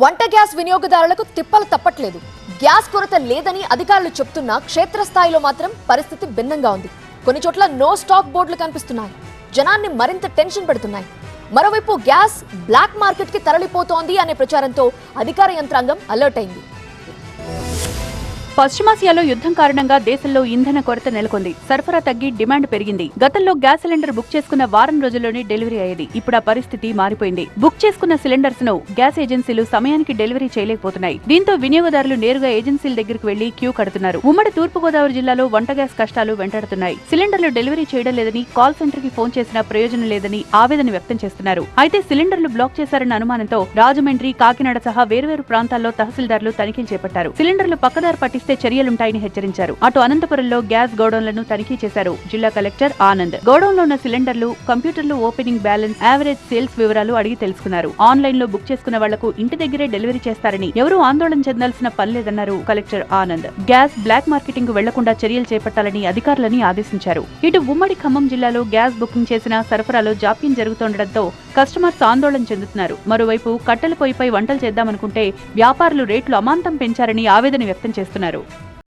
వంట గ్యాస్ వినియోగదారులకు తిప్పలు తప్పట్లేదు. గ్యాస్ కొరత లేదని అధికారులు చెప్తున్నా క్షేత్రస్థాయిలో మాత్రం పరిస్థితి భిన్నంగా ఉంది. కొన్ని చోట్ల నో స్టాక్ బోర్డులు కనిపిస్తున్నాయి. జనాన్ని మరింత టెన్షన్ పెడుతున్నాయి. మరోవైపు గ్యాస్ బ్లాక్ మార్కెట్ కి తరలిపోతోంది అనే ప్రచారంతో అధికార యంత్రాంగం అలర్ట్ అయింది. పశ్చిమాసియాలో యుద్ధం కారణంగా దేశంలో ఇంధన కొరత నెలకొంది. సరఫరా తగ్గి డిమాండ్ పెరిగింది. గతంలో గ్యాస్ సిలిండర్ బుక్ చేసుకున్న వారం రోజుల్లోనే డెలివరీ అయ్యేది. ఇప్పుడు ఆ పరిస్థితి మారిపోయింది. బుక్ చేసుకున్న సిలిండర్స్ ను గ్యాస్ ఏజెన్సీలు సమయానికి డెలివరీ చేయలేకపోతున్నాయి. దీంతో వినియోగదారులు నేరుగా ఏజెన్సీల దగ్గరకు వెళ్లి క్యూ కడుతున్నారు. ఉమ్మడి తూర్పుగోదావరి జిల్లాలో వంట గ్యాస్ కష్టాలు వెంటాడుతున్నాయి. సిలిండర్లు డెలివరీ చేయడం లేదని, కాల్ సెంటర్ కి ఫోన్ చేసినా ప్రయోజనం లేదని ఆవేదన వ్యక్తం చేస్తున్నారు. అయితే సిలిండర్లు బ్లాక్ చేశారన్న అనుమానంతో రాజమండ్రి, కాకినాడ సహా వేర్వేరు ప్రాంతాల్లో తహసీల్దార్లు తనిఖీలు చేపట్టారు. సిలిండర్లు పక్కదారి పట్టిస్తే చర్యలుంటాయని హెచ్చరించారు. అటు అనంతపురంలో గ్యాస్ గోడౌన్లను తనిఖీ చేశారు జిల్లా కలెక్టర్ ఆనంద్. గోడౌన్లో ఉన్న సిలిండర్లు, కంప్యూటర్లు ఓపెనింగ్ బ్యాలెన్స్, యావరేజ్ సేల్స్ వివరాలు అడిగి తెలుసుకున్నారు. ఆన్లైన్ లో బుక్ చేసుకున్న వాళ్లకు ఇంటి దగ్గరే డెలివరీ చేస్తారని ఎవరూ ఆందోళన చెందాల్సిన పని లేదన్నారు collector Anand. Gas black marketing కు వెళ్లకుండా చర్యలు చేపట్టాలని అధికారులని ఆదేశించారు. ఇటు ఉమ్మడి ఖమ్మం జిల్లాలో గ్యాస్ బుకింగ్ చేసిన సరఫరాలో జాప్యం జరుగుతుండటంతో కస్టమర్స్ ఆందోళన చెందుతున్నారు. మరోవైపు కట్టెల పొయ్యిపై వంటలు చేద్దామనుకుంటే వ్యాపారులు రేట్లు అమాంతం పెంచారని ఆవేదన వ్యక్తం చేస్తున్నారు.